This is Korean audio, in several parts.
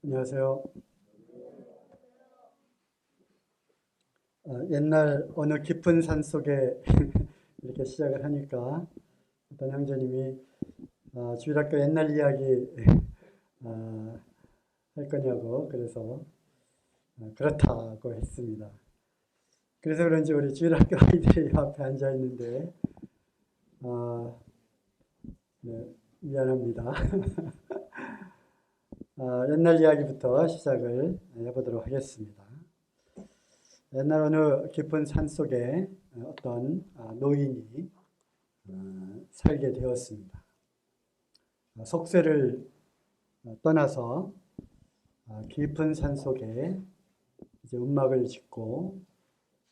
안녕하세요. 옛날 어느 깊은 산 속에 이렇게 시작을 하니까 어떤 형제님이 주일학교 옛날 이야기 아, 할 거냐고 그래서 그렇다고 했습니다. 그래서 그런지 우리 주일학교 아이들이 앞에 앉아 있는데 아, 네, 미안합니다. 옛날 이야기부터 시작을 해보도록 하겠습니다. 옛날 어느 깊은 산 속에 어떤 노인이 살게 되었습니다. 속세를 떠나서 깊은 산 속에 이제 움막을 짓고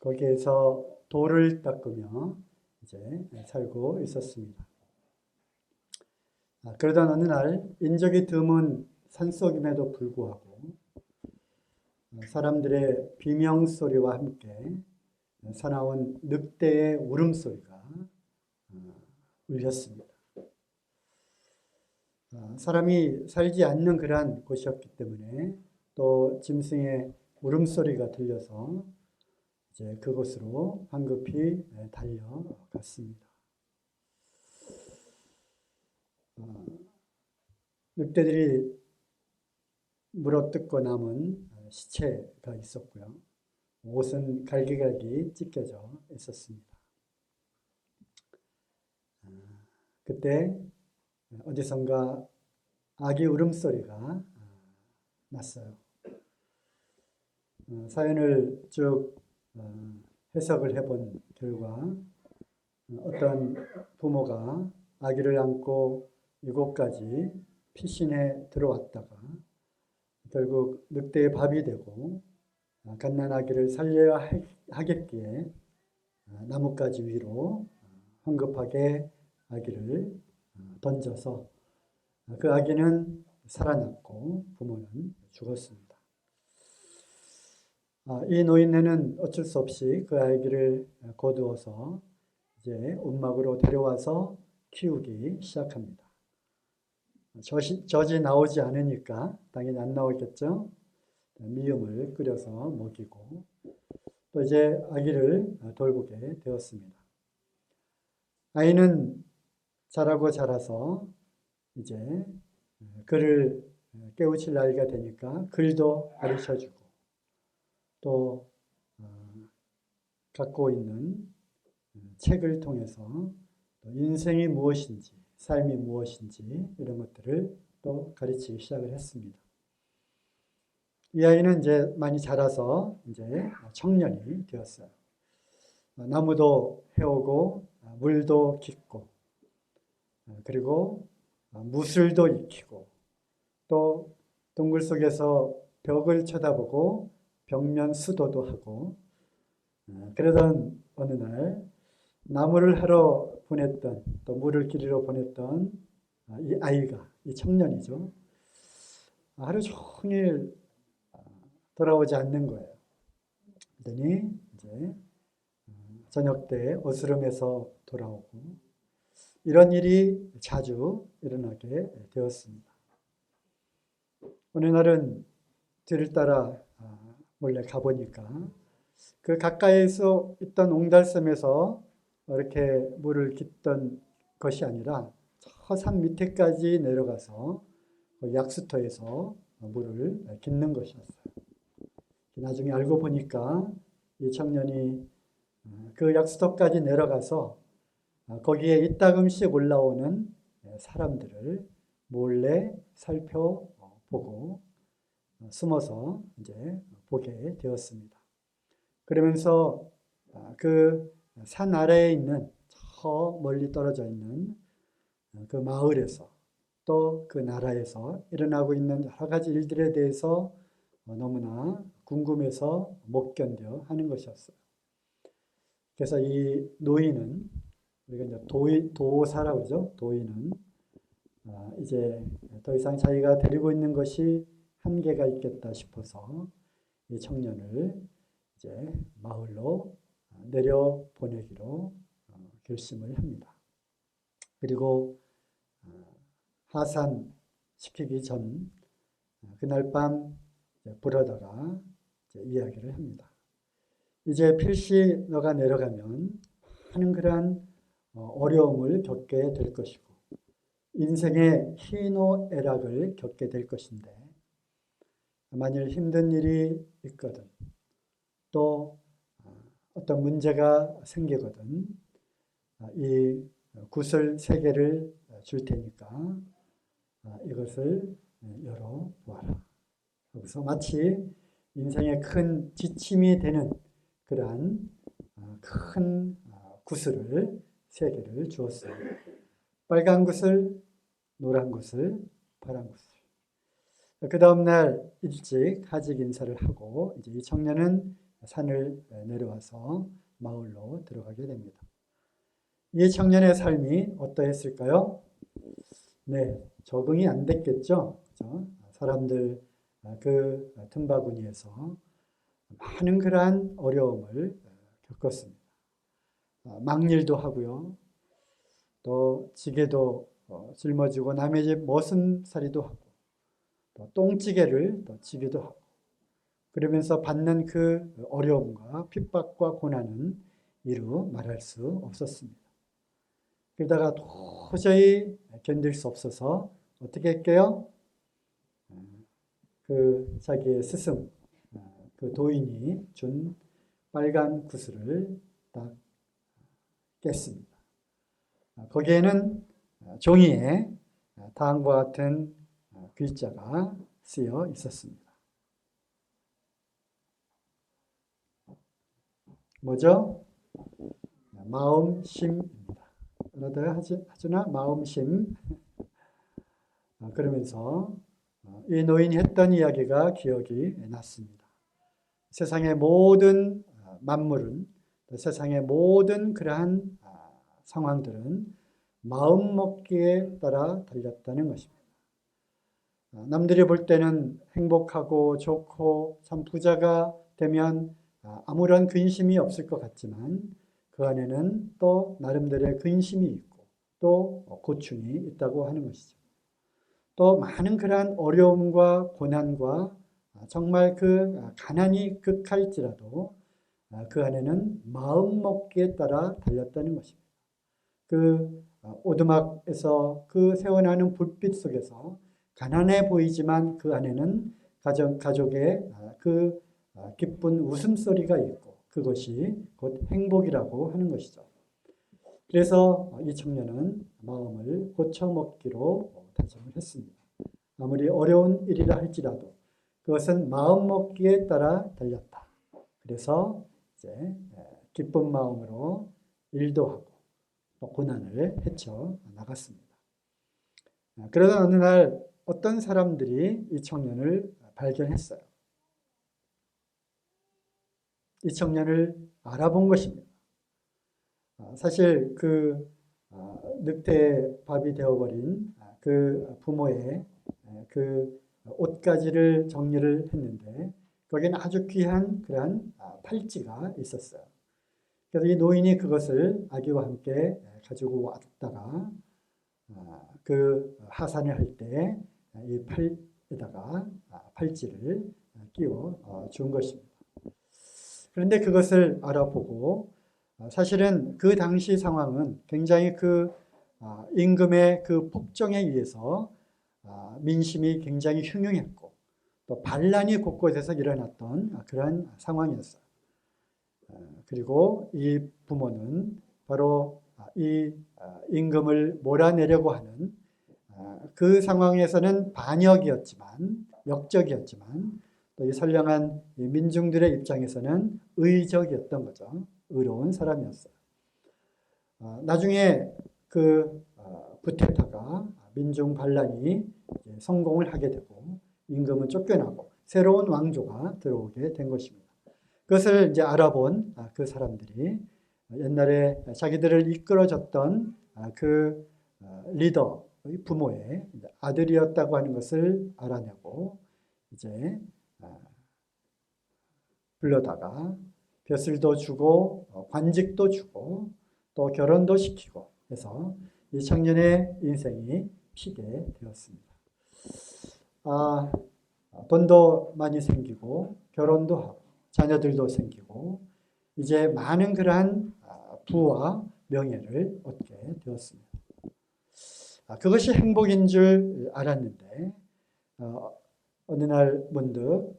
거기에서 돌을 닦으며 이제 살고 있었습니다. 그러던 어느 날 인적이 드문 산속임에도 불구하고 사람들의 비명 소리와 함께 사나운 늑대의 울음소리가 울렸습니다. 사람이 살지 않는 그러한 곳이었기 때문에 또 짐승의 울음소리가 들려서 이제 그곳으로 황급히 달려갔습니다. 늑대들이 물어뜯고 남은 시체가 있었고요. 옷은 갈기갈기 찢겨져 있었습니다. 그때 어디선가 아기 울음소리가 났어요. 사연을 쭉 해석을 해본 결과 어떤 부모가 아기를 안고 이곳까지 피신해 들어왔다가 결국 늑대의 밥이 되고 갓난아기를 살려야 하겠기에 나뭇가지 위로 황급하게 아기를 던져서 그 아기는 살아났고 부모는 죽었습니다. 이 노인네는 어쩔 수 없이 그 아기를 거두어서 이제 움막으로 데려와서 키우기 시작합니다. 젖이 나오지 않으니까 당연히 안 나오겠죠. 미음을 끓여서 먹이고 또 이제 아기를 돌보게 되었습니다. 아이는 자라고 자라서 이제 글을 깨우칠 나이가 되니까 글도 가르쳐주고 또 갖고 있는 책을 통해서 인생이 무엇인지 삶이 무엇인지 이런 것들을 또 가르치기 시작을 했습니다. 이 아이는 이제 많이 자라서 이제 청년이 되었어요. 나무도 해오고 물도 깃고 그리고 무술도 익히고 또 동굴 속에서 벽을 쳐다보고 벽면 수도도 하고 그러던 어느 날 나무를 하러 보냈던 또 물을 기르러 보냈던 이 아이가 이 청년이죠. 하루 종일 돌아오지 않는 거예요. 그러더니 이제 저녁 때 어스름해서 돌아오고 이런 일이 자주 일어나게 되었습니다. 어느 날은 뒤를 따라 몰래 가보니까 그 가까이서 있던 옹달섬에서 이렇게 물을 깃던 것이 아니라 저 산 밑에까지 내려가서 약수터에서 물을 깃는 것이었어요. 나중에 알고 보니까 이 청년이 그 약수터까지 내려가서 거기에 이따금씩 올라오는 사람들을 몰래 살펴보고 숨어서 이제 보게 되었습니다. 그러면서 그 산 아래에 있는 저 멀리 떨어져 있는 그 마을에서 또 그 나라에서 일어나고 있는 여러 가지 일들에 대해서 너무나 궁금해서 못 견뎌 하는 것이었어요. 그래서 이 노인은 우리가 이제 도사라고 그러죠. 도인은 이제 더 이상 자기가 데리고 있는 것이 한계가 있겠다 싶어서 이 청년을 이제 마을로 내려 보내기로 결심을 합니다. 그리고 하산시키기 전 그날 밤 부르다가 이야기를 합니다. 이제 필시 너가 내려가면 많은 그러한 어려움을 겪게 될 것이고 인생의 희노애락을 겪게 될 것인데 만일 힘든 일이 있거든 또 어떤 문제가 생기거든 이 구슬 3개를 줄 테니까 이것을 열어보아라. 그래서 마치 인생의 큰 지침이 되는 그러한 큰 구슬을 3개를 주었어요. 빨간 구슬, 노란 구슬, 파란 구슬. 그 다음날 일찍 하직 인사를 하고 이제 이 청년은 산을 내려와서 마을로 들어가게 됩니다. 이 청년의 삶이 어떠했을까요? 네, 적응이 안 됐겠죠. 그렇죠? 사람들 그 틈바구니에서 많은 그러한 어려움을 겪었습니다. 막일도 하고요. 또 지게도 짊어지고 남의 집 머슴살이도 하고 또 똥찌개를 또 지기도 하고 그러면서 받는 그 어려움과 핍박과 고난은 이루 말할 수 없었습니다. 그러다가 도저히 견딜 수 없어서 어떻게 할게요? 그 자기의 스승, 그 도인이 준 빨간 구슬을 딱 깼습니다. 거기에는 종이에 다음과 같은 글자가 쓰여 있었습니다. 뭐죠? 마음심입니다. 그러다가 하주나 마음심. 그러면서 이 노인이 했던 이야기가 기억이 났습니다. 세상의 모든 만물은 세상의 모든 그러한 상황들은 마음먹기에 따라 달렸다는 것입니다. 남들이 볼 때는 행복하고 좋고 참 부자가 되면 아무런 근심이 없을 것 같지만 그 안에는 또 나름대로의 근심이 있고 또 고충이 있다고 하는 것이죠. 또 많은 그러한 어려움과 고난과 정말 그 가난이 극할지라도 그 안에는 마음먹기에 따라 달렸다는 것입니다. 그 오두막에서 그 새어나는 불빛 속에서 가난해 보이지만 그 안에는 가족의 그 기쁜 웃음소리가 있고 그것이 곧 행복이라고 하는 것이죠. 그래서 이 청년은 마음을 고쳐먹기로 다짐을 했습니다. 아무리 어려운 일이라 할지라도 그것은 마음먹기에 따라 달렸다. 그래서 이제 기쁜 마음으로 일도 하고 고난을 헤쳐 나갔습니다. 그러던 어느 날 어떤 사람들이 이 청년을 발견했어요. 이 청년을 알아본 것입니다. 사실 그 늑대밥이 되어버린 그 부모의 그 옷가지를 정리를 했는데 거기에는 아주 귀한 그러한 팔찌가 있었어요. 그래서 이 노인이 그것을 아기와 함께 가지고 왔다가 그 하산을 할 때 이 팔에다가 팔찌를 끼워 준 것입니다. 그런데 그것을 알아보고 사실은 그 당시 상황은 굉장히 그 임금의 그 폭정에 의해서 민심이 굉장히 흉흉했고 또 반란이 곳곳에서 일어났던 그러한 상황이었어요. 그리고 이 부모는 바로 이 임금을 몰아내려고 하는 그 상황에서는 반역이었지만 역적이었지만 또 이 선량한 민중들의 입장에서는 의적이었던 거죠. 의로운 사람이었어요. 나중에 그 구테타가 민중 반란이 성공을 하게 되고 임금은 쫓겨나고 새로운 왕조가 들어오게 된 것입니다. 그것을 이제 알아본 그 사람들이 옛날에 자기들을 이끌어줬던 그 리더, 부모의 아들이었다고 하는 것을 알아내고 이제 불러다가 벼슬도 주고 관직도 주고 또 결혼도 시키고 해서 이 청년의 인생이 피게 되었습니다. 돈도 많이 생기고 결혼도 하고 자녀들도 생기고 이제 많은 그러한 부와 명예를 얻게 되었습니다. 그것이 행복인 줄 알았는데 어느 날 문득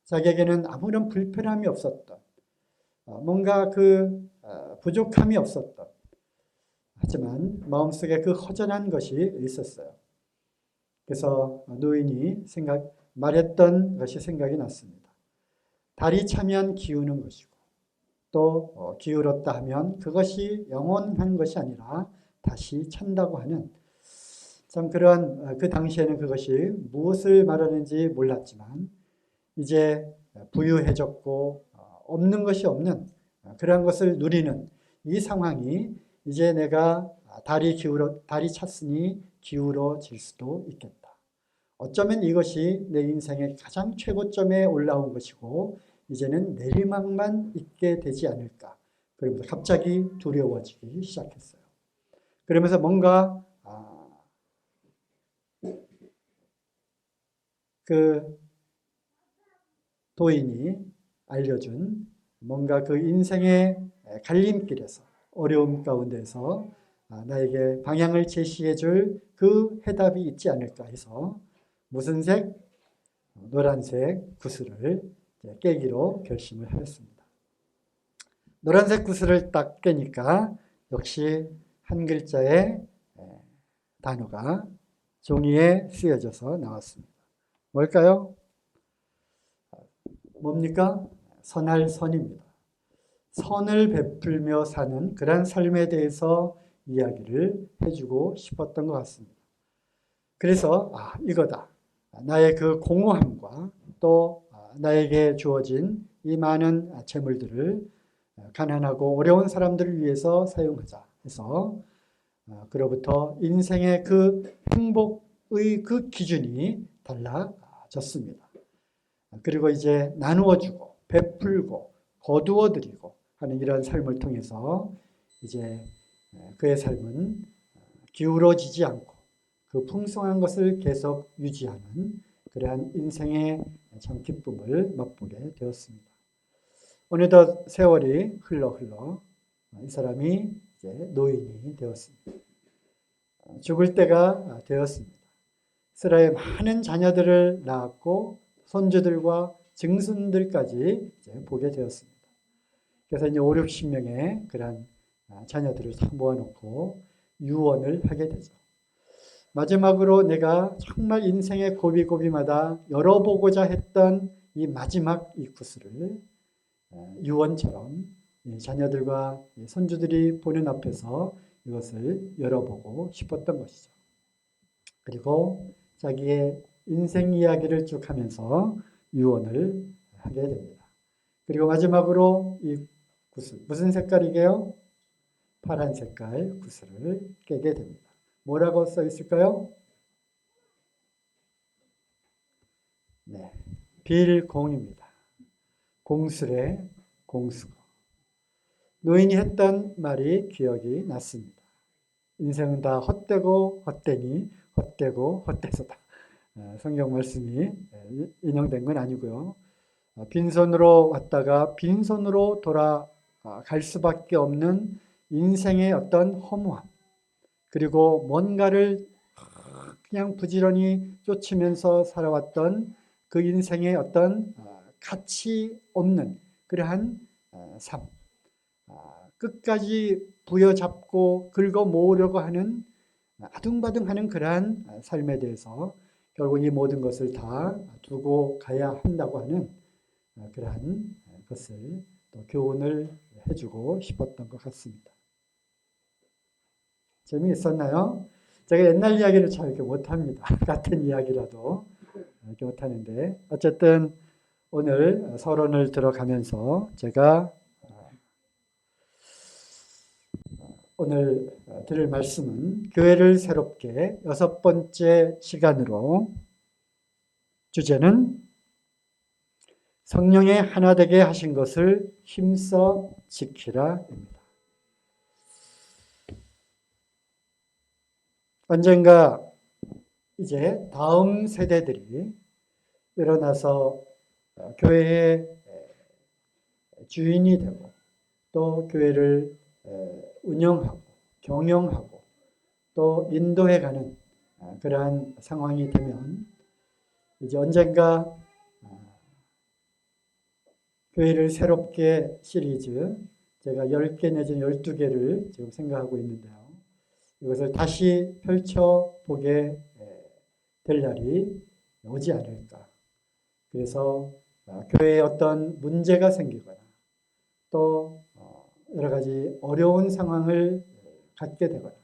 자기에게는 아무런 불편함이 없었던 뭔가 그 부족함이 없었던 하지만 마음속에 그 허전한 것이 있었어요. 그래서 노인이 말했던 것이 생각이 났습니다. 달이 차면 기우는 것이고 또 기울었다 하면 그것이 영원한 것이 아니라 다시 찬다고 하는 참 그런 그 당시에는 그것이 무엇을 말하는지 몰랐지만 이제 부유해졌고 없는 것이 없는 그런 것을 누리는 이 상황이 이제 내가 달이 찼으니 기울어질 수도 있겠다. 어쩌면 이것이 내 인생의 가장 최고점에 올라온 것이고 이제는 내리막만 있게 되지 않을까. 그러면서 갑자기 두려워지기 시작했어요. 그러면서 뭔가 그 도인이 알려준 뭔가 그 인생의 갈림길에서 어려움 가운데서 나에게 방향을 제시해 줄 그 해답이 있지 않을까 해서 무슨 색? 노란색 구슬을 깨기로 결심을 하였습니다. 노란색 구슬을 딱 깨니까 역시 한 글자의 단어가 종이에 쓰여져서 나왔습니다. 뭘까요? 뭡니까? 선할 선입니다. 선을 베풀며 사는 그런 삶에 대해서 이야기를 해주고 싶었던 것 같습니다. 그래서 이거다. 나의 그 공허함과 또 나에게 주어진 이 많은 재물들을 가난하고 어려운 사람들을 위해서 사용하자 해서 그로부터 인생의 그 행복의 그 기준이 달라졌습니다. 그리고 이제 나누어주고 베풀고 거두어드리고 하는 이런 삶을 통해서 이제 그의 삶은 기울어지지 않고 그 풍성한 것을 계속 유지하는 그러한 인생의 참 기쁨을 맛보게 되었습니다. 어느덧 세월이 흘러 이 사람이 이제 노인이 되었습니다. 죽을 때가 되었습니다. 스라의 많은 자녀들을 낳았고 손주들과 증손들까지 이제 보게 되었습니다. 그래서 이제 5, 60명의 그런 자녀들을 다 모아놓고 유언을 하게 되죠. 마지막으로 내가 정말 인생의 고비고비마다 열어보고자 했던 이 마지막 이 구슬을 유언처럼 자녀들과 손주들이 보는 앞에서 이것을 열어보고 싶었던 것이죠. 그리고 자기의 인생 이야기를 쭉 하면서 유언을 하게 됩니다. 그리고 마지막으로 이 구슬, 무슨 색깔이게요? 파란 색깔 구슬을 깨게 됩니다. 뭐라고 써 있을까요? 네, 빌공입니다. 공술의 공수고. 노인이 했던 말이 기억이 났습니다. 인생은 다 헛되고 헛되니 헛되고 헛되서다. 성경 말씀이 인용된 건 아니고요. 빈손으로 왔다가 빈손으로 돌아갈 수밖에 없는 인생의 어떤 허무함, 그리고 뭔가를 그냥 부지런히 쫓으면서 살아왔던 그 인생의 어떤 가치 없는 그러한 삶, 끝까지 부여잡고 긁어 모으려고 하는 아둥바둥하는 그러한 삶에 대해서 결국 이 모든 것을 다 두고 가야 한다고 하는 그러한 것을 또 교훈을 해주고 싶었던 것 같습니다. 재미있었나요? 제가 옛날 이야기를 잘 이렇게 못합니다. 같은 이야기라도 이렇게 못하는데 어쨌든 오늘 서론을 들어가면서 제가 오늘 드릴 말씀은 교회를 새롭게 6번째 시간으로 주제는 성령의 하나 되게 하신 것을 힘써 지키라입니다. 언젠가 이제 다음 세대들이 일어나서 교회의 주인이 되고 또 교회를 운영하고 경영하고 또 인도해가는 그러한 상황이 되면 이제 언젠가 교회를 새롭게 시리즈 제가 10개 내지는 12개를 지금 생각하고 있는데요. 이것을 다시 펼쳐보게 될 날이 오지 않을까. 그래서 교회에 어떤 문제가 생기거나 또 여러 가지 어려운 상황을 갖게 되거나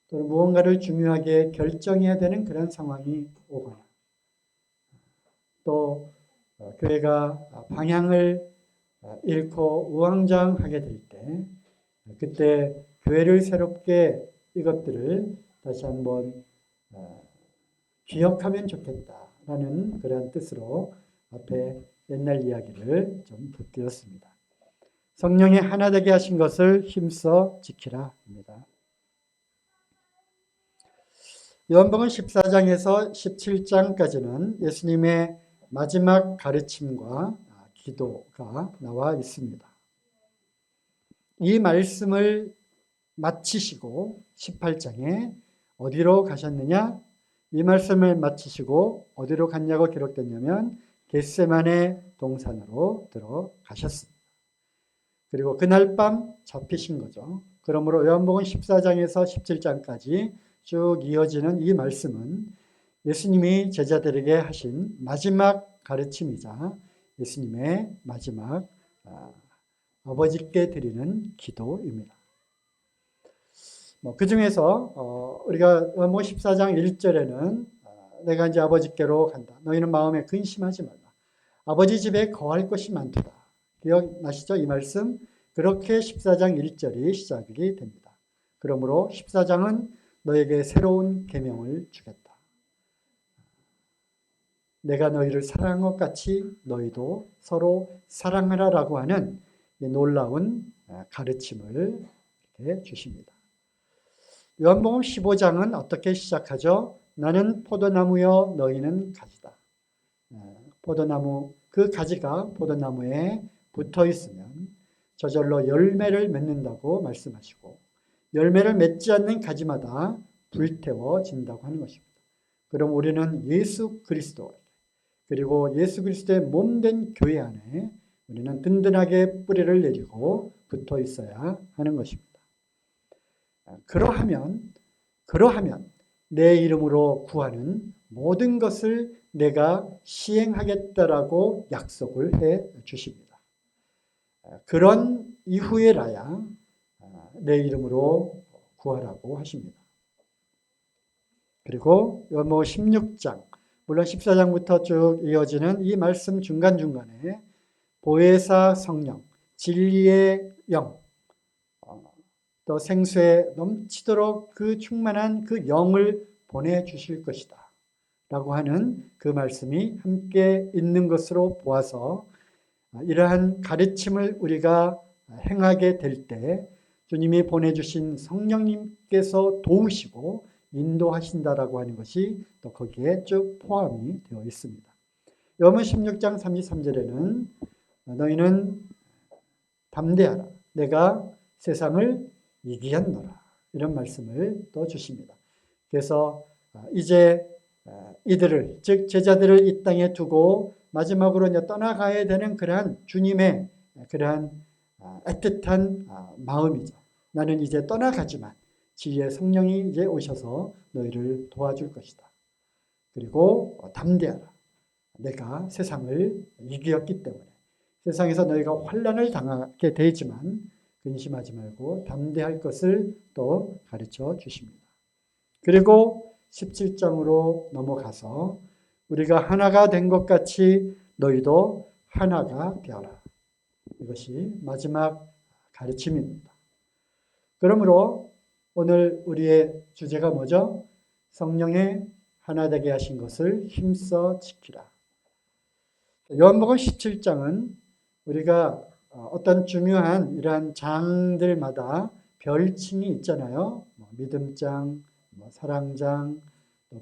또는 무언가를 중요하게 결정해야 되는 그런 상황이 오거나 또 교회가 방향을 잃고 우왕좌왕하게 될 때 그때 교회를 새롭게 이것들을 다시 한번 기억하면 좋겠다라는 그런 뜻으로 앞에 옛날 이야기를 좀 덧드렸습니다. 성령의 하나 되게 하신 것을 힘써 지키라 입니다. 요한복음 14장에서 17장까지는 예수님의 마지막 가르침과 기도가 나와 있습니다. 이 말씀을 마치시고 18장에 어디로 가셨느냐? 이 말씀을 마치시고 어디로 갔냐고 기록됐냐면 겟세마네 동산으로 들어가셨습니다. 그리고 그날 밤 잡히신 거죠. 그러므로 요한복음 14장에서 17장까지 쭉 이어지는 이 말씀은 예수님이 제자들에게 하신 마지막 가르침이자 예수님의 마지막 아버지께 드리는 기도입니다. 그 중에서 우리가 요한복음 14장 1절에는 내가 이제 아버지께로 간다. 너희는 마음에 근심하지 말라. 아버지 집에 거할 것이 많도다. 기억나시죠? 이 말씀. 그렇게 14장 1절이 시작이 됩니다. 그러므로 14장은 너에게 새로운 계명을 주겠다. 내가 너희를 사랑한 것 같이 너희도 서로 사랑하라라고 하는 놀라운 가르침을 이렇게 주십니다. 요한복음 15장은 어떻게 시작하죠? 나는 포도나무여 너희는 가지다. 포도나무, 그 가지가 포도나무에 붙어 있으면 저절로 열매를 맺는다고 말씀하시고 열매를 맺지 않는 가지마다 불태워진다고 하는 것입니다. 그럼 우리는 예수 그리스도 그리고 예수 그리스도의 몸된 교회 안에 우리는 든든하게 뿌리를 내리고 붙어 있어야 하는 것입니다. 그러하면 내 이름으로 구하는 모든 것을 내가 시행하겠다라고 약속을 해 주십니다. 그런 이후에라야 내 이름으로 구하라고 하십니다. 그리고 요한복음 16장, 물론 14장부터 쭉 이어지는 이 말씀 중간중간에 보혜사 성령, 진리의 영, 또 생수에 넘치도록 그 충만한 그 영을 보내주실 것이다 라고 하는 그 말씀이 함께 있는 것으로 보아서 이러한 가르침을 우리가 행하게 될 때 주님이 보내주신 성령님께서 도우시고 인도하신다라고 하는 것이 또 거기에 쭉 포함이 되어 있습니다. 요한복음 16장 33절에는 너희는 담대하라. 내가 세상을 이기었노라. 이런 말씀을 또 주십니다. 그래서 이제 이들을, 즉 제자들을 이 땅에 두고 마지막으로 이제 떠나가야 되는 그러한 주님의 그러한 애틋한 마음이죠. 나는 이제 떠나가지만 지혜의 성령이 이제 오셔서 너희를 도와줄 것이다. 그리고 담대하라. 내가 세상을 이기었기 때문에 세상에서 너희가 환난을 당하게 되지만 근심하지 말고 담대할 것을 또 가르쳐 주십니다. 그리고 17장으로 넘어가서 우리가 하나가 된 것 같이 너희도 하나가 되어라. 이것이 마지막 가르침입니다. 그러므로 오늘 우리의 주제가 뭐죠? 성령의 하나 되게 하신 것을 힘써 지키라. 요한복음 17장은 우리가 어떤 중요한 이러한 장들마다 별칭이 있잖아요. 믿음장, 사랑장,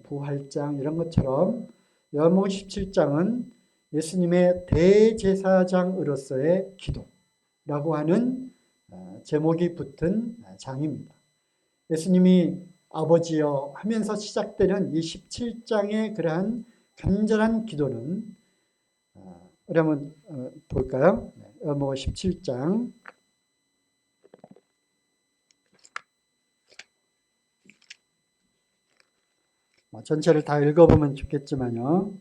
부활장 이런 것처럼 요한복음 17장은 예수님의 대제사장으로서의 기도라고 하는 제목이 붙은 장입니다. 예수님이 아버지여 하면서 시작되는 이 17장의 그러한 간절한 기도는 우리 한번 볼까요? 요한복음 17장 전체를 다 읽어보면 좋겠지만요.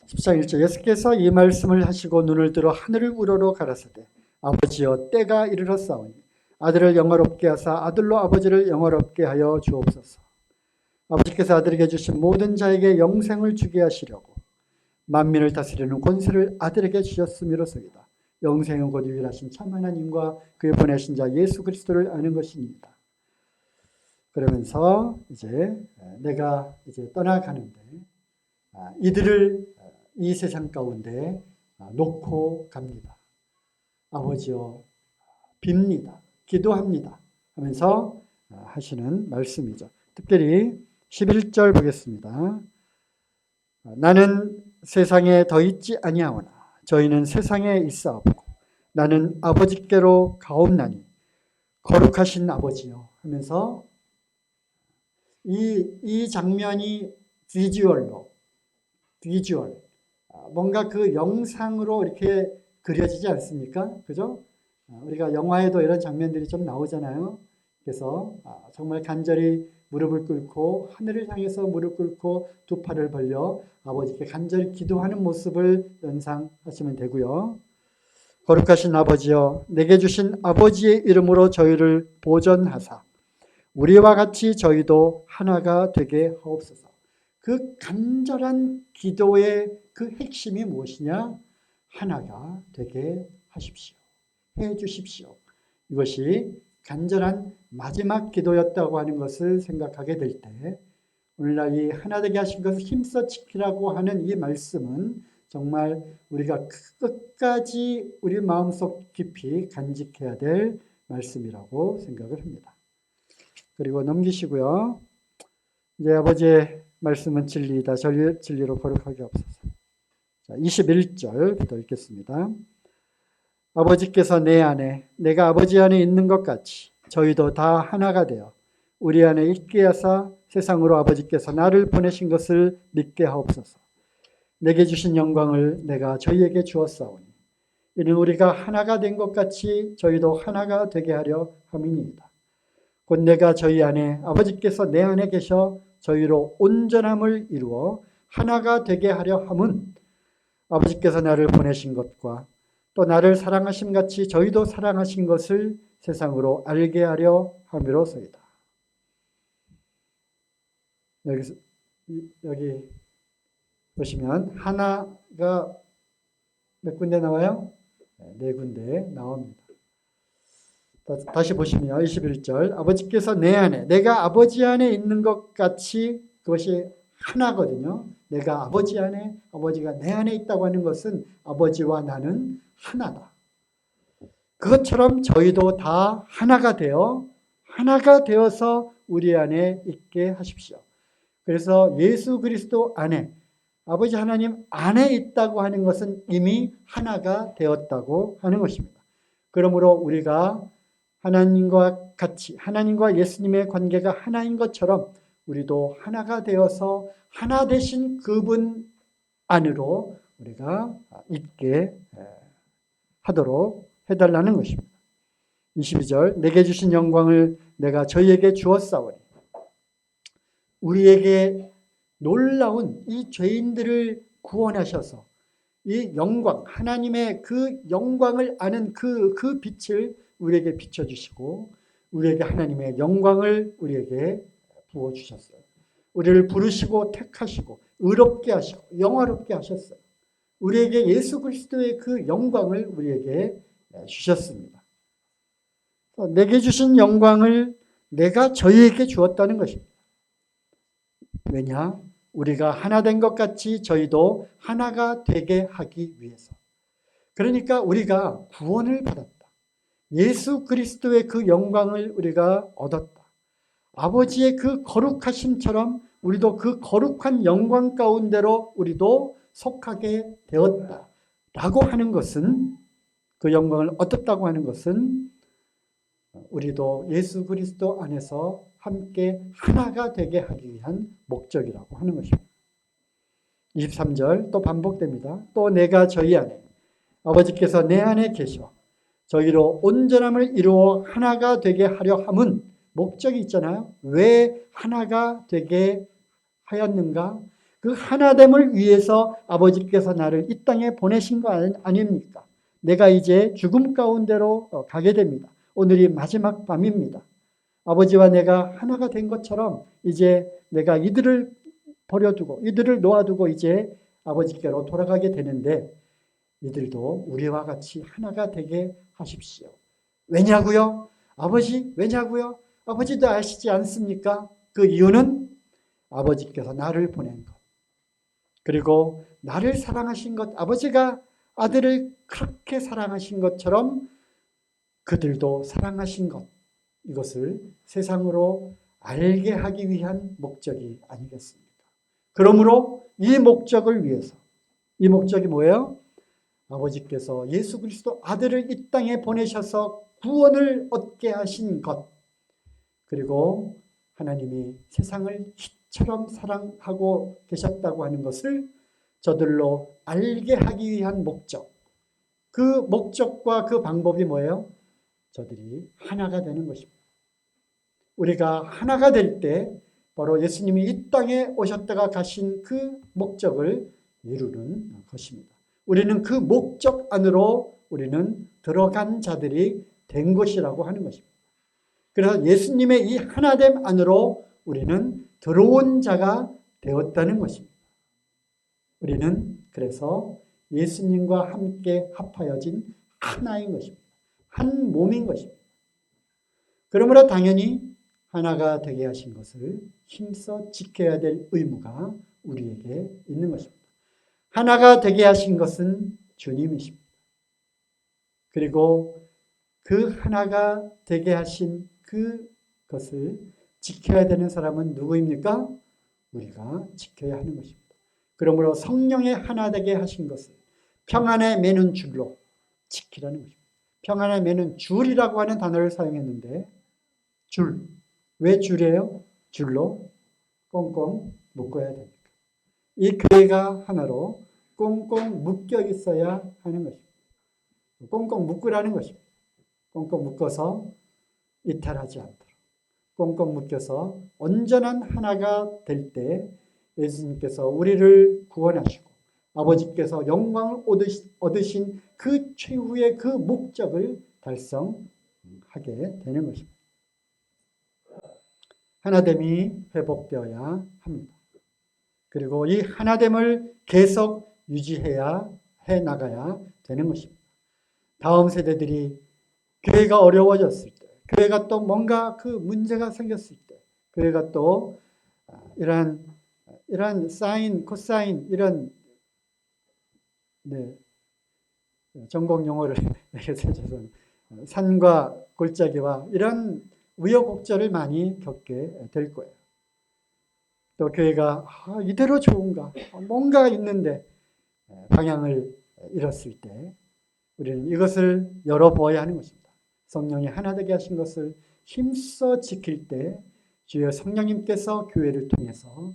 14장 1절 예수께서 이 말씀을 하시고 눈을 들어 하늘을 우러러 가라사대 아버지여 때가 이르렀사오니 아들을 영화롭게 하사 아들로 아버지를 영화롭게 하여 주옵소서. 아버지께서 아들에게 주신 모든 자에게 영생을 주게 하시려고 만민을 다스리는 권세를 아들에게 주셨음이로소이다. 영생은 곧 유일하신 참 하나님과 그의 보내신 자 예수 그리스도를 아는 것입니다. 그러면서 이제 내가 이제 떠나가는데 이들을 이 세상 가운데 놓고 갑니다. 아버지여 빕니다. 기도합니다. 하면서 하시는 말씀이죠. 특별히 11절 보겠습니다. 나는 세상에 더 있지 아니하오나 저희는 세상에 있사옵고 나는 아버지께로 가옵나니 거룩하신 아버지여 하면서 이 장면이 비주얼 뭔가 그 영상으로 이렇게 그려지지 않습니까? 그죠? 우리가 영화에도 이런 장면들이 좀 나오잖아요. 그래서 정말 간절히 무릎을 꿇고 하늘을 향해서 무릎 꿇고 두 팔을 벌려 아버지께 간절히 기도하는 모습을 연상하시면 되고요. 거룩하신 아버지여 내게 주신 아버지의 이름으로 저희를 보전하사 우리와 같이 저희도 하나가 되게 하옵소서. 그 간절한 기도의 그 핵심이 무엇이냐? 하나가 되게 하십시오. 해 주십시오. 이것이 간절한 마지막 기도였다고 하는 것을 생각하게 될 때 오늘날 이 하나 되게 하신 것을 힘써 지키라고 하는 이 말씀은 정말 우리가 끝까지 우리 마음속 깊이 간직해야 될 말씀이라고 생각을 합니다. 그리고 넘기시고요. 이제 아버지의 말씀은 진리이다. 진리로 거룩하게 하옵소서. 21절부터 읽겠습니다. 아버지께서 내 안에 내가 아버지 안에 있는 것 같이 저희도 다 하나가 되어 우리 안에 있게 하사 세상으로 아버지께서 나를 보내신 것을 믿게 하옵소서. 내게 주신 영광을 내가 저희에게 주었사오니 이는 우리가 하나가 된 것 같이 저희도 하나가 되게 하려 함이니이다. 곧 내가 저희 안에 아버지께서 내 안에 계셔 저희로 온전함을 이루어 하나가 되게 하려 함은 아버지께서 나를 보내신 것과 또 나를 사랑하심 같이 저희도 사랑하신 것을 세상으로 알게 하려 함이로소이다. 여기 보시면 하나가 몇 군데 나와요? 네 군데 나옵니다. 다시 보시면 21절 아버지께서 내 안에 내가 아버지 안에 있는 것 같이 그것이 하나거든요. 내가 아버지 안에 아버지가 내 안에 있다고 하는 것은 아버지와 나는 하나다. 그것처럼 저희도 다 하나가 되어서 우리 안에 있게 하십시오. 그래서 예수 그리스도 안에 아버지 하나님 안에 있다고 하는 것은 이미 하나가 되었다고 하는 것입니다. 그러므로 우리가 하나님과 같이 하나님과 예수님의 관계가 하나인 것처럼 우리도 하나가 되어서 하나 되신 그분 안으로 우리가 있게 하도록 해달라는 것입니다. 22절 내게 주신 영광을 내가 저희에게 주었사오니 우리에게 놀라운 이 죄인들을 구원하셔서 이 영광 하나님의 그 영광을 아는 그 빛을 우리에게 비춰주시고 우리에게 하나님의 영광을 우리에게 부어주셨어요. 우리를 부르시고 택하시고 의롭게 하시고 영화롭게 하셨어요. 우리에게 예수 그리스도의 그 영광을 우리에게 주셨습니다. 내게 주신 영광을 내가 저희에게 주었다는 것입니다. 왜냐? 우리가 하나 된 것 같이 저희도 하나가 되게 하기 위해서. 그러니까 우리가 구원을 받았다. 예수 그리스도의 그 영광을 우리가 얻었다. 아버지의 그 거룩하심처럼 우리도 그 거룩한 영광 가운데로 우리도 속하게 되었다라고 하는 것은, 그 영광을 얻었다고 하는 것은 우리도 예수 그리스도 안에서 함께 하나가 되게 하기 위한 목적이라고 하는 것입니다. 23절 또 반복됩니다. 또 내가 저희 안에, 아버지께서 내 안에 계셔 저희로 온전함을 이루어 하나가 되게 하려 함은, 목적이 있잖아요. 왜 하나가 되게 하였는가? 그 하나됨을 위해서 아버지께서 나를 이 땅에 보내신 거 아닙니까? 내가 이제 죽음 가운데로 가게 됩니다. 오늘이 마지막 밤입니다. 아버지와 내가 하나가 된 것처럼 이제 내가 이들을 버려두고 이들을 놓아두고 이제 아버지께로 돌아가게 되는데, 이들도 우리와 같이 하나가 되게 하십시오. 왜냐고요? 아버지, 왜냐고요? 아버지도 아시지 않습니까? 그 이유는 아버지께서 나를 보낸 것, 그리고 나를 사랑하신 것, 아버지가 아들을 그렇게 사랑하신 것처럼 그들도 사랑하신 것, 이것을 세상으로 알게 하기 위한 목적이 아니겠습니까? 그러므로 이 목적을 위해서, 이 목적이 뭐예요? 아버지께서 예수 그리스도 아들을 이 땅에 보내셔서 구원을 얻게 하신 것, 그리고 하나님이 세상을 희처럼 사랑하고 계셨다고 하는 것을 저들로 알게 하기 위한 목적, 그 목적과 그 방법이 뭐예요? 저들이 하나가 되는 것입니다. 우리가 하나가 될 때 바로 예수님이 이 땅에 오셨다가 가신 그 목적을 이루는 것입니다. 우리는 그 목적 안으로 우리는 들어간 자들이 된 것이라고 하는 것입니다. 그래서 예수님의 이 하나됨 안으로 우리는 들어온 자가 되었다는 것입니다. 우리는 그래서 예수님과 함께 합하여진 하나인 것입니다. 한 몸인 것입니다. 그러므로 당연히 하나가 되게 하신 것을 힘써 지켜야 될 의무가 우리에게 있는 것입니다. 하나가 되게 하신 것은 주님이십니다. 그리고 그 하나가 되게 하신 그것을 지켜야 되는 사람은 누구입니까? 우리가 지켜야 하는 것입니다. 그러므로 성령의 하나 되게 하신 것을 평안에 매는 줄로 지키라는 것입니다. 평안에 매는 줄이라고 하는 단어를 사용했는데, 줄. 왜 줄이에요? 줄로 꽁꽁 묶어야 됩니다. 이 교회가 하나로 꽁꽁 묶여 있어야 하는 것입니다. 꽁꽁 묶으라는 것입니다. 꽁꽁 묶어서 이탈하지 않도록, 꽁꽁 묶여서 온전한 하나가 될 때 예수님께서 우리를 구원하시고 아버지께서 영광을 얻으신 그 최후의 그 목적을 달성하게 되는 것입니다. 하나됨이 회복되어야 합니다. 그리고 이 하나됨을 계속 유지해야 해나가야 되는 것입니다. 다음 세대들이 교회가 어려워졌을 때, 교회가 또 뭔가 그 문제가 생겼을 때, 교회가 또 이런 사인, 코사인, 이런 전공 용어를 산과 골짜기와 이런 우여곡절을 많이 겪게 될 거예요. 또 교회가 이대로 좋은가? 뭔가 있는데 방향을 잃었을 때 우리는 이것을 열어보아야 하는 것입니다. 성령이 하나 되게 하신 것을 힘써 지킬 때 주여 성령님께서 교회를 통해서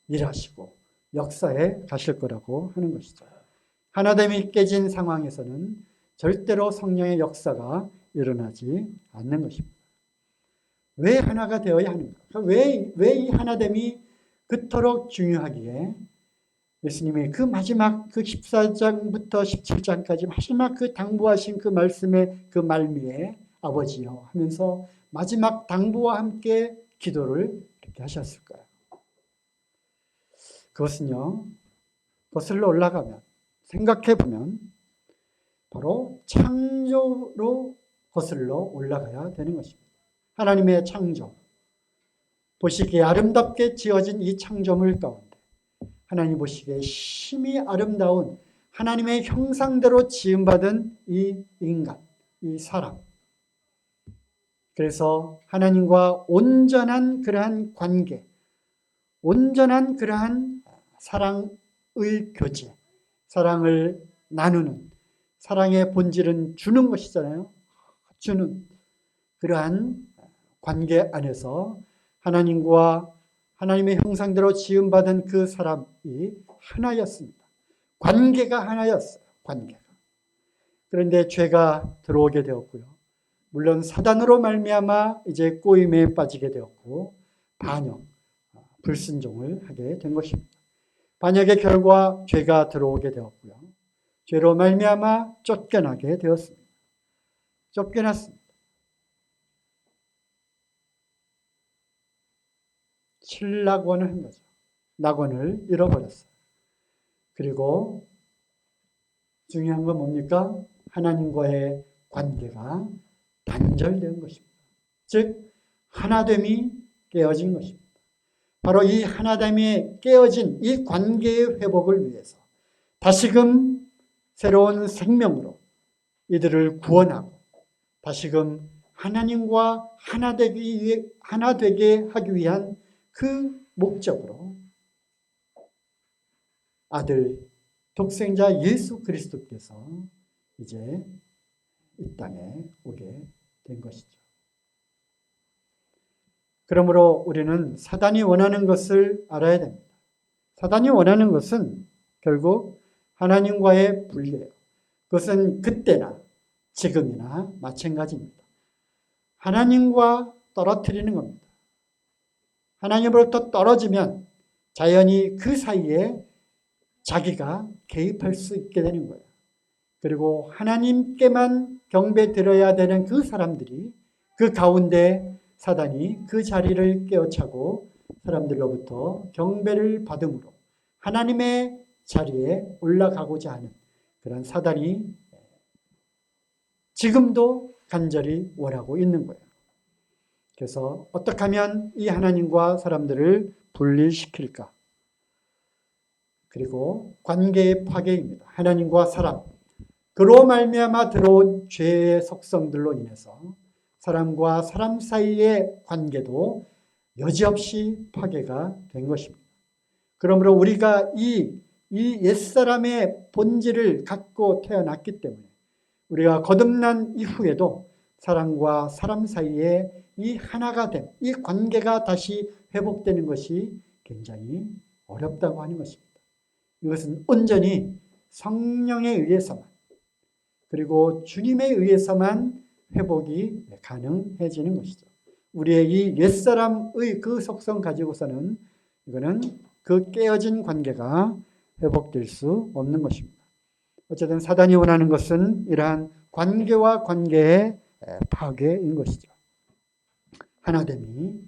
일하시고 역사에 가실 거라고 하는 것이죠. 하나됨이 깨진 상황에서는 절대로 성령의 역사가 일어나지 않는 것입니다. 왜 하나가 되어야 하는가? 왜 이 하나됨이 그토록 중요하기에 예수님이 그 마지막 그 14장부터 17장까지 마지막 그 당부하신 그 말씀의 그 말미에 아버지여 하면서 마지막 당부와 함께 기도를 이렇게 하셨을까요? 그것은요, 거슬러 올라가면, 생각해 보면 바로 창조로 거슬러 올라가야 되는 것입니다. 하나님의 창조, 보시기에 아름답게 지어진 이 창조물 가운데 하나님 보시기에 심히 아름다운 하나님의 형상대로 지음받은 이 인간, 이 사람, 그래서 하나님과 온전한 그러한 관계, 온전한 그러한 사랑의 교제, 사랑을 나누는, 사랑의 본질은 주는 것이잖아요. 주는 그러한 관계 안에서 하나님과 하나님의 형상대로 지음받은 그 사람이 하나였습니다. 관계가 하나였어요. 관계가. 그런데 죄가 들어오게 되었고요. 물론 사단으로 말미암아 이제 꼬임에 빠지게 되었고 반역, 불순종을 하게 된 것입니다. 반역의 결과 죄가 들어오게 되었고요. 죄로 말미암아 쫓겨나게 되었습니다. 쫓겨났습니다. 칠낙원을 한 거죠. 낙원을 잃어버렸어요. 그리고 중요한 건 뭡니까? 하나님과의 관계가 단절된 것입니다. 즉 하나됨이 깨어진 것입니다. 바로 이 하나됨이 깨어진 이 관계의 회복을 위해서 다시금 새로운 생명으로 이들을 구원하고 다시금 하나님과 하나 되게 하기 위한 그 목적으로 아들 독생자 예수 그리스도께서 이제 이 땅에 오게 된 것이죠. 그러므로 우리는 사단이 원하는 것을 알아야 됩니다. 사단이 원하는 것은 결국 하나님과의 분리예요. 그것은 그때나 지금이나 마찬가지입니다. 하나님과 떨어뜨리는 겁니다. 하나님으로부터 떨어지면 자연히 그 사이에 자기가 개입할 수 있게 되는 거예요. 그리고 하나님께만 경배 드려야 되는 그 사람들이 그 가운데 사단이 그 자리를 깨어차고 사람들로부터 경배를 받음으로 하나님의 자리에 올라가고자 하는 그런 사단이 지금도 간절히 원하고 있는 거예요. 그래서 어떻게 하면 이 하나님과 사람들을 분리시킬까? 그리고 관계의 파괴입니다. 하나님과 사람, 그로 말미암아 들어온 죄의 속성들로 인해서 사람과 사람 사이의 관계도 여지없이 파괴가 된 것입니다. 그러므로 우리가 이 옛사람의 본질을 갖고 태어났기 때문에 우리가 거듭난 이후에도 사람과 사람 사이에 이 하나가 된 이 관계가 다시 회복되는 것이 굉장히 어렵다고 하는 것입니다. 이것은 온전히 성령에 의해서만 그리고 주님에 의해서만 회복이 가능해지는 것이죠. 우리의 이 옛사람의 그 속성 가지고서는 이거는 그 깨어진 관계가 회복될 수 없는 것입니다. 어쨌든 사단이 원하는 것은 이러한 관계와 관계의 파괴인 것이죠. 하나됨이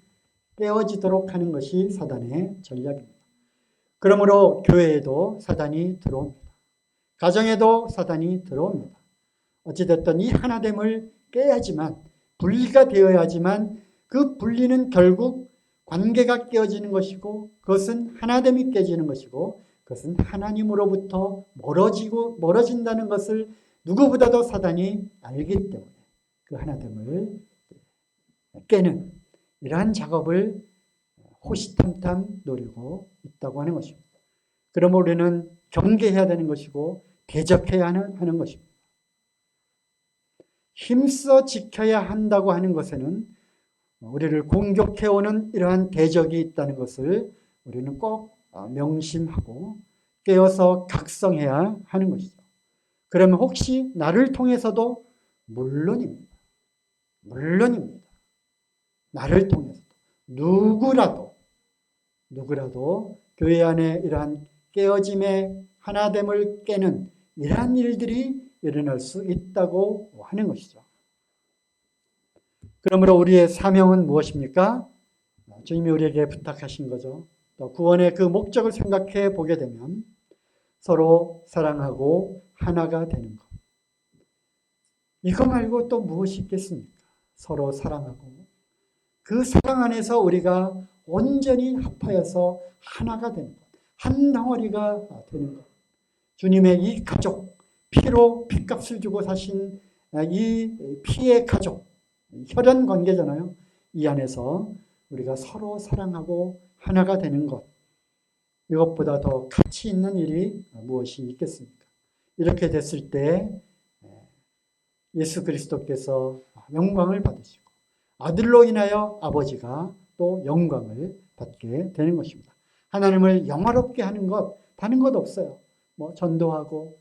깨어지도록 하는 것이 사단의 전략입니다. 그러므로 교회에도 사단이 들어옵니다. 가정에도 사단이 들어옵니다. 어찌됐든 이 하나됨을 깨야지만 분리가 되어야지만 그 분리는 결국 관계가 깨어지는 것이고 그것은 하나됨이 깨지는 것이고 그것은 하나님으로부터 멀어진다는 것을 누구보다도 사단이 알기 때문에 그 하나됨을 깨는 이러한 작업을 호시탐탐 노리고 있다고 하는 것입니다. 그러므로 우리는 경계해야 되는 것이고 대적해야 하는 것입니다. 힘써 지켜야 한다고 하는 것에는 우리를 공격해오는 이러한 대적이 있다는 것을 우리는 꼭 명심하고 깨어서 각성해야 하는 것이죠. 그러면 혹시 나를 통해서도 물론입니다. 나를 통해서도 누구라도 교회 안에 이러한 깨어짐의 하나됨을 깨는 이러한 일들이 일어날 수 있다고 하는 것이죠. 그러므로 우리의 사명은 무엇입니까? 주님이 우리에게 부탁하신 거죠. 또 구원의 그 목적을 생각해 보게 되면 서로 사랑하고 하나가 되는 것. 이거 말고 또 무엇이 있겠습니까? 서로 사랑하고 그 사랑 안에서 우리가 온전히 합하여서 하나가 되는 것. 한 덩어리가 되는 것. 주님의 이 가족, 피로 피값을 주고 사신 이 피의 가족, 혈연 관계잖아요. 이 안에서 우리가 서로 사랑하고 하나가 되는 것, 이것보다 더 가치 있는 일이 무엇이 있겠습니까? 이렇게 됐을 때 예수 그리스도께서 영광을 받으시고 아들로 인하여 아버지가 또 영광을 받게 되는 것입니다. 하나님을 영화롭게 하는 것, 다른 것 없어요. 뭐 전도하고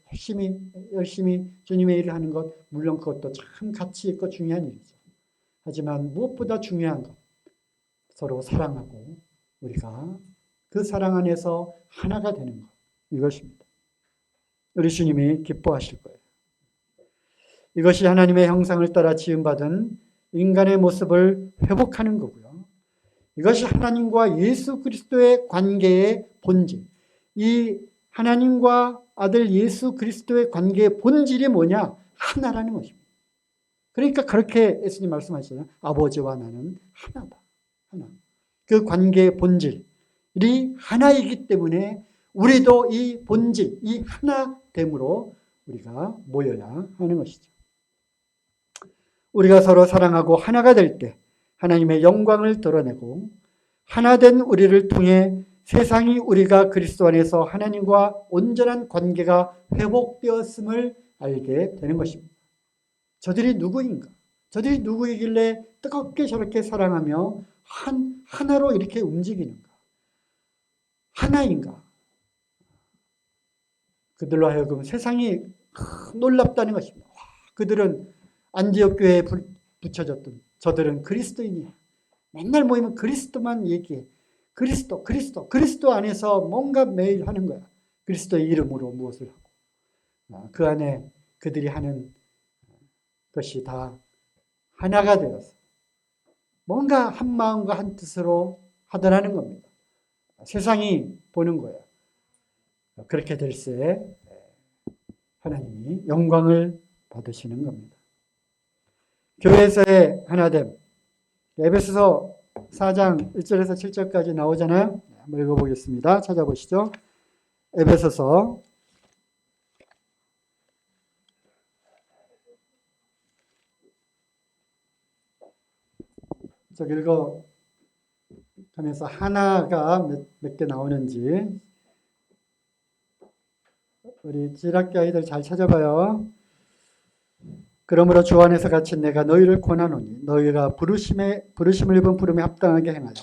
열심히 주님의 일을 하는 것, 물론 그것도 참 가치 있고 중요한 일이죠. 하지만 무엇보다 중요한 것, 서로 사랑하고 우리가 그 사랑 안에서 하나가 되는 것, 이것입니다. 우리 주님이 기뻐하실 거예요. 이것이 하나님의 형상을 따라 지음받은 인간의 모습을 회복하는 거고요. 이것이 하나님과 예수 그리스도의 관계의 본질. 이 하나님과 아들 예수 그리스도의 관계의 본질이 뭐냐? 하나라는 것입니다. 그러니까 그렇게 예수님 말씀하시잖아요. 아버지와 나는 하나다. 하나. 그 관계의 본질이 하나이기 때문에 우리도 이 본질, 이 하나됨으로 우리가 모여야 하는 것이죠. 우리가 서로 사랑하고 하나가 될 때 하나님의 영광을 드러내고 하나된 우리를 통해 세상이 우리가 그리스도 안에서 하나님과 온전한 관계가 회복되었음을 알게 되는 것입니다. 저들이 누구인가? 저들이 누구이길래 뜨겁게 저렇게 사랑하며 하나로 이렇게 움직이는가? 하나인가? 그들로 하여금 세상이 놀랍다는 것입니다. 그들은 안디옥 교회에 붙여졌던 저들은 그리스도인이야. 맨날 모이면 그리스도만 얘기해. 그리스도 안에서 뭔가 매일 하는 거야. 그리스도의 이름으로 무엇을 하고. 그 안에 그들이 하는 것이 다 하나가 되어서 뭔가 한 마음과 한 뜻으로 하더라는 겁니다. 세상이 보는 거예요. 그렇게 될새 하나님이 영광을 받으시는 겁니다. 교회에서의 하나됨, 에베소서 4장 1절에서 7절까지 나오잖아요. 한번 읽어보겠습니다. 찾아보시죠. 에베소서 읽어가면서 하나가 몇 개 나오는지 우리 지학교 아이들 잘 찾아봐요. 그러므로 주 안에서 갇힌 내가 너희를 권하노니 너희가 부르심을 입은 부름에 합당하게 행하여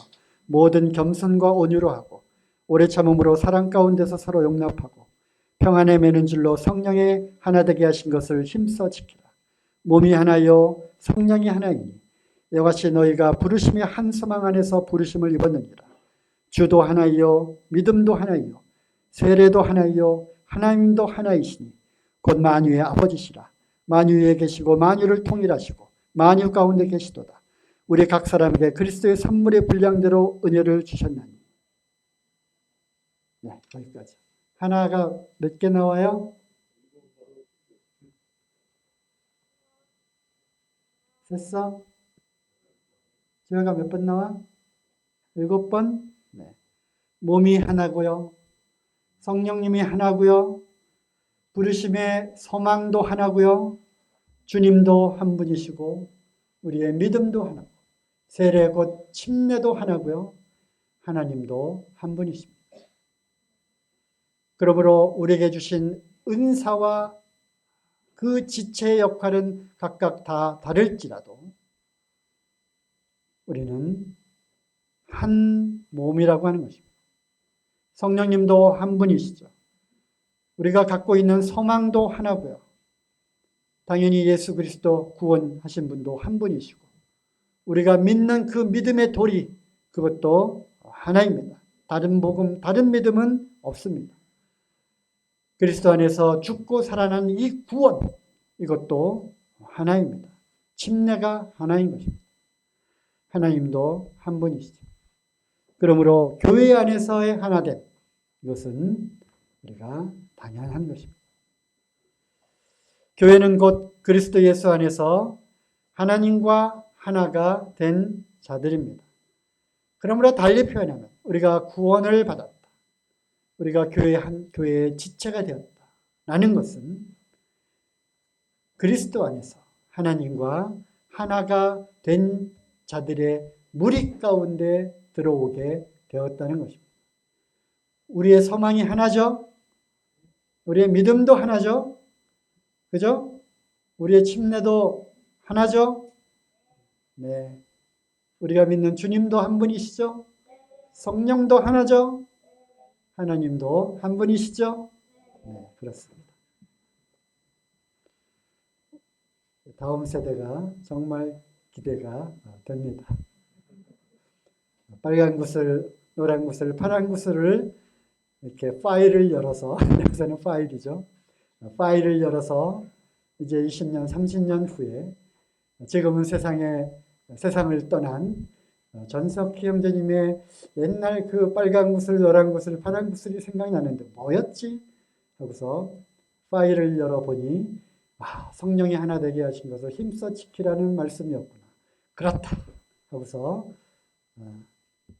모든 겸손과 온유로 하고 오래 참음으로 사랑 가운데서 서로 용납하고 평안에 매는 줄로 성령의 하나 되게 하신 것을 힘써 지키라. 몸이 하나요 성령이 하나이니 이와 같이 너희가 부르심의 한 소망 안에서 부르심을 입었느니라. 주도 하나이요 믿음도 하나이요 세례도 하나이요 하나님도 하나이시니 곧 만유의 아버지시라. 만유에 계시고 만유를 통일하시고 만유 가운데 계시도다. 우리 각 사람에게 그리스도의 선물의 분량대로 은혜를 주셨나니. 네, 여기까지. 하나가 몇 개 나와요? 됐어? 지호가 몇 번 나와? 7번? 네. 몸이 하나고요. 성령님이 하나고요. 부르심의 소망도 하나고요. 주님도 한 분이시고 우리의 믿음도 하나고 세례 곧 침례도 하나고요. 하나님도 한 분이십니다. 그러므로 우리에게 주신 은사와 그 지체의 역할은 각각 다 다를지라도 우리는 한 몸이라고 하는 것입니다. 성령님도 한 분이시죠. 우리가 갖고 있는 소망도 하나고요. 당연히 예수 그리스도 구원하신 분도 한 분이시고 우리가 믿는 그 믿음의 도리 그것도 하나입니다. 다른 복음, 다른 믿음은 없습니다. 그리스도 안에서 죽고 살아난 이 구원 이것도 하나입니다. 침례가 하나인 것입니다. 하나님도 한 분이시죠. 그러므로 교회 안에서의 하나됨 이것은 우리가 당연한 것입니다. 교회는 곧 그리스도 예수 안에서 하나님과 하나가 된 자들입니다. 그러므로 달리 표현하면 우리가 구원을 받았다. 우리가 교회의 지체가 되었다. 라는 것은 그리스도 안에서 하나님과 하나가 된 자들의 무리 가운데 들어오게 되었다는 것입니다. 우리의 소망이 하나죠. 우리의 믿음도 하나죠. 그죠? 우리의 침례도 하나죠. 네. 우리가 믿는 주님도 한 분이시죠. 성령도 하나죠. 하나님도 한 분이시죠. 네, 그렇습니다. 다음 세대가 정말 기대가 됩니다. 빨간 구슬, 노란 구슬, 파란 구슬을 이렇게 파일을 열어서, 여기서는 파일이죠. 파일을 열어서 이제 20년, 30년 후에 지금은 세상을 떠난 전석희 형제님의 옛날 그 빨간 구슬, 노란 구슬, 파란 구슬이 생각나는데 뭐였지? 하고서 파일을 열어보니 성령이 하나 되게 하신 것을 힘써 지키라는 말씀이었구나. 그렇다 하고서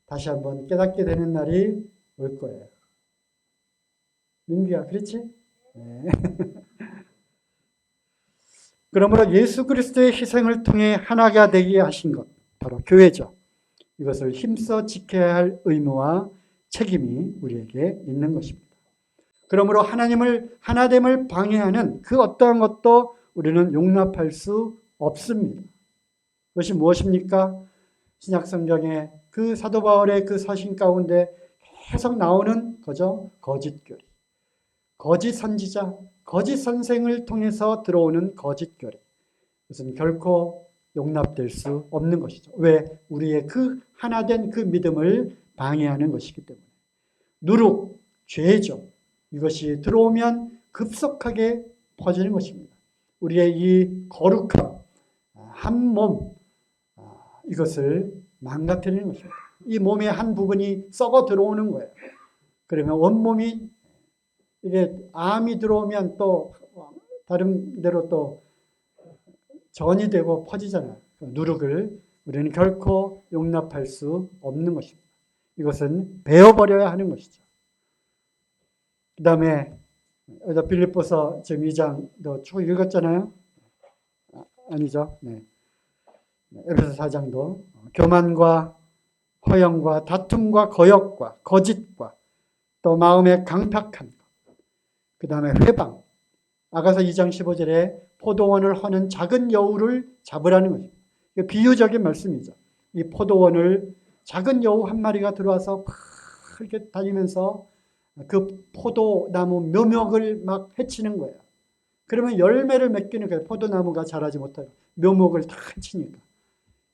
다시 한번 깨닫게 되는 날이 올 거예요. 민규야, 그렇지? 네. 그러므로 예수 그리스도의 희생을 통해 하나가 되게 하신 것, 바로 교회죠. 이것을 힘써 지켜야 할 의무와 책임이 우리에게 있는 것입니다. 그러므로 하나님을 하나됨을 방해하는 그 어떠한 것도 우리는 용납할 수 없습니다. 그것이 무엇입니까? 신약 성경에 그 사도 바울의 그 서신 가운데 계속 나오는 거죠. 거짓 교리, 거짓 선지자, 거짓 선생을 통해서 들어오는 거짓 교리. 그것은 결코 용납될 수 없는 것이죠. 왜? 우리의 그 하나된 그 믿음을 방해하는 것이기 때문에. 누룩, 죄죠. 이것이 들어오면 급속하게 퍼지는 것입니다. 우리의 이 거룩함, 한 몸, 이것을 망가뜨리는 것입니다. 이 몸의 한 부분이 썩어 들어오는 거예요. 그러면 온몸이, 이게 암이 들어오면 또 다른 데로 또 전이 되고 퍼지잖아요. 누룩을 우리는 결코 용납할 수 없는 것입니다. 이것은 베어버려야 하는 것이죠. 그 다음에 빌립보서 지금 2장도 쭉 읽었잖아요. 아니죠. 네. 에베소 4장도 교만과 허영과 다툼과 거역과 거짓과 또 마음의 강팍함, 그 다음에 회방, 아가서 2장 15절에 포도원을 허는 작은 여우를 잡으라는 것입니다. 비유적인 말씀이죠. 이 포도원을 작은 여우 한 마리가 들어와서 막 이렇게 다니면서 그 포도나무 묘목을 막 해치는 거예요. 그러면 열매를 맺기는 거예요. 포도나무가 자라지 못하고 묘목을 다 해치니까.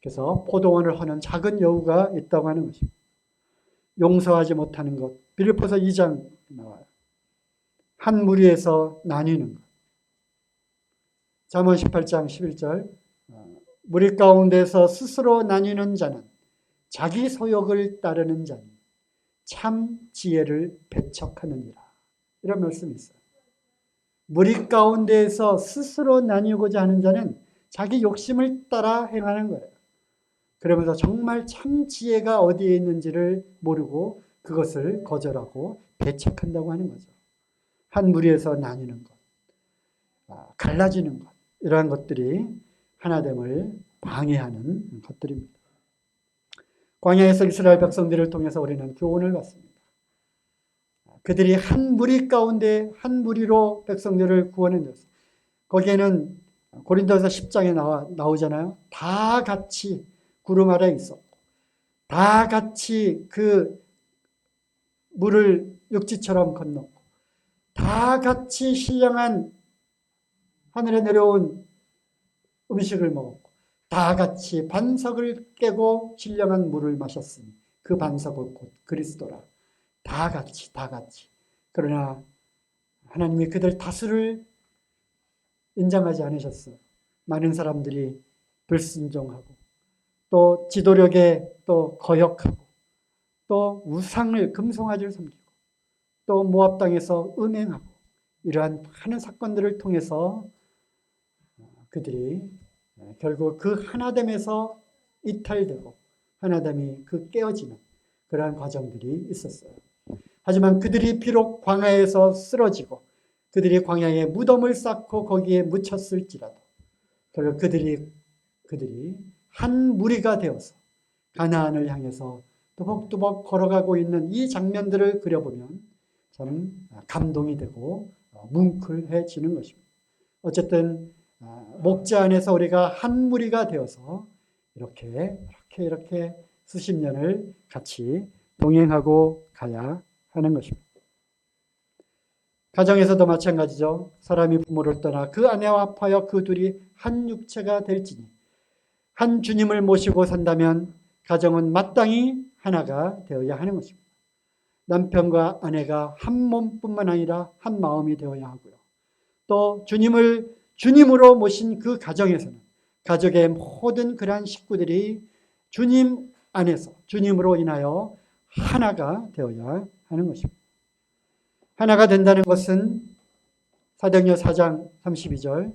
그래서 포도원을 허는 작은 여우가 있다고 하는 것입니다. 용서하지 못하는 것. 빌립보서 2장 나와요. 한 무리에서 나뉘는 것. 잠언 18장 11절. 무리 가운데서 스스로 나뉘는 자는 자기 소욕을 따르는 자니 참 지혜를 배척하느니라. 이런 말씀이 있어요. 무리 가운데에서 스스로 나뉘고자 하는 자는 자기 욕심을 따라 행하는 거예요. 그러면서 정말 참 지혜가 어디에 있는지를 모르고 그것을 거절하고 배척한다고 하는 거죠. 한 무리에서 나뉘는 것, 갈라지는 것, 이러한 것들이 하나됨을 방해하는 것들입니다. 광야에서 이스라엘 백성들을 통해서 우리는 교훈을 받습니다. 그들이 한 무리 가운데 한 무리로 백성들을 구원해냈어요. 거기에는 고린도서 10장에 나오잖아요. 다 같이 구름 아래에 있었고 다 같이 그 물을 육지처럼 건넜고 다 같이 신령한 하늘에 내려온 음식을 먹었고 다 같이 반석을 깨고 신령한 물을 마셨으니 그 반석은 곧 그리스도라. 다 같이. 그러나 하나님이 그들 다수를 인정하지 않으셨어요. 많은 사람들이 불순종하고 또 지도력에 또 거역하고 또 우상을 금송아지를 섬기고 또 모압 땅에서 음행하고 이러한 많은 사건들을 통해서 그들이 결국 그 하나됨에서 이탈되고 하나됨이 그 깨어지는 그러한 과정들이 있었어요. 하지만 그들이 비록 광야에서 쓰러지고 그들이 광야에 무덤을 쌓고 거기에 묻혔을지라도 결국 그들이 한 무리가 되어서 가나안을 향해서 또박또박 걸어가고 있는 이 장면들을 그려보면 참 감동이 되고 뭉클해지는 것입니다. 어쨌든 목자 안에서 우리가 한 무리가 되어서 이렇게 수십 년을 같이 동행하고 가야 하는 것입니다. 가정에서도 마찬가지죠. 사람이 부모를 떠나 그 아내와 합하여 그 둘이 한 육체가 될지니 한 주님을 모시고 산다면 가정은 마땅히 하나가 되어야 하는 것입니다. 남편과 아내가 한 몸뿐만 아니라 한 마음이 되어야 하고요. 또 주님을 주님으로 모신 그 가정에서는 가족의 모든 그러한 식구들이 주님 안에서 주님으로 인하여 하나가 되어야 하는 것입니다. 하나가 된다는 것은 사도행전 4장 32절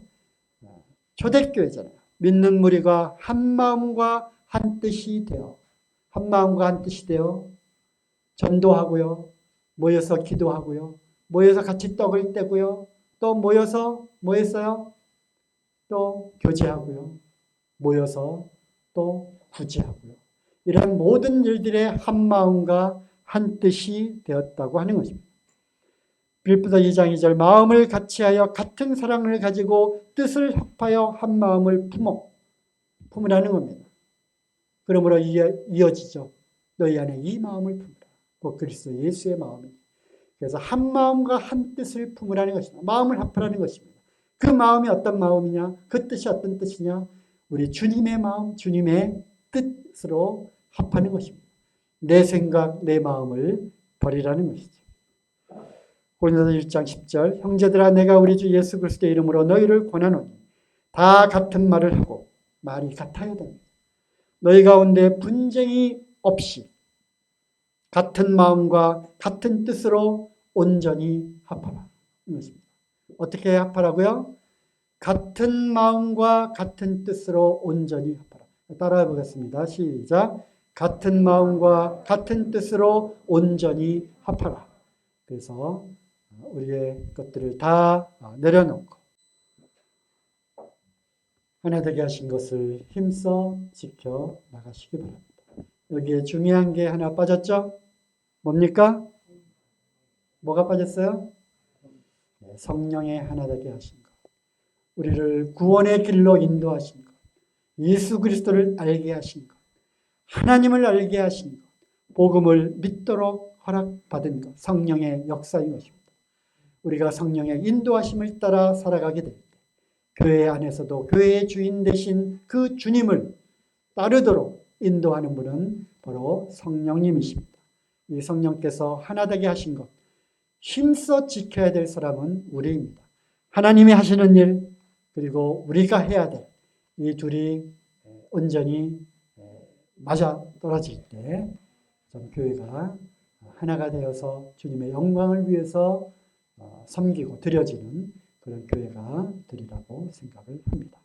초대교회잖아요. 믿는 무리가 한 마음과 한 뜻이 되어 전도하고요. 모여서 기도하고요. 모여서 같이 떡을 떼고요. 또 모여서 뭐 했어요? 또 교제하고요. 모여서 또 구제하고요. 이런 모든 일들의 한 마음과 한 뜻이 되었다고 하는 것입니다. 빌립보서 2장 2절 마음을 같이하여 같은 사랑을 가지고 뜻을 합하여 한 마음을 품으라는 겁니다. 그러므로 이어지죠. 너희 안에 이 마음을 품으라. 곧 그리스도 예수의 마음입니다. 그래서 한 마음과 한 뜻을 품으라는 것입니다. 마음을 합하라는 것입니다. 그 마음이 어떤 마음이냐? 그 뜻이 어떤 뜻이냐? 우리 주님의 마음, 주님의 뜻으로 합하는 것입니다. 내 생각, 내 마음을 버리라는 것이죠. 고린도서 1장 10절 형제들아 내가 우리 주 예수 그리스도의 이름으로 너희를 권하노니 다 같은 말을 하고 말이 같아야 됩니다. 너희 가운데 분쟁이 없이 같은 마음과 같은 뜻으로 온전히 합하라. 것입니다. 어떻게 합하라고요? 같은 마음과 같은 뜻으로 온전히 합하라. 따라해 보겠습니다. 시작. 같은 마음과 같은 뜻으로 온전히 합하라. 그래서 우리의 것들을 다 내려놓고 하나 되게 하신 것을 힘써 지켜 나가시기 바랍니다. 여기에 중요한 게 하나 빠졌죠? 뭡니까? 뭐가 빠졌어요? 성령의 하나 되게 하신 것. 우리를 구원의 길로 인도하신 것. 예수 그리스도를 알게 하신 것. 하나님을 알게 하신 것. 복음을 믿도록 허락받은 것. 성령의 역사인 것입니다. 우리가 성령의 인도하심을 따라 살아가게 될 때 교회 안에서도 교회의 주인 되신 그 주님을 따르도록 인도하는 분은 바로 성령님이십니다. 이 성령께서 하나 되게 하신 것, 힘써 지켜야 될 사람은 우리입니다. 하나님이 하시는 일, 그리고 우리가 해야 될 이 둘이 온전히 맞아떨어질 때 좀 교회가 하나가 되어서 주님의 영광을 위해서 섬기고 드려지는 그런 교회가 되리라고 생각을 합니다.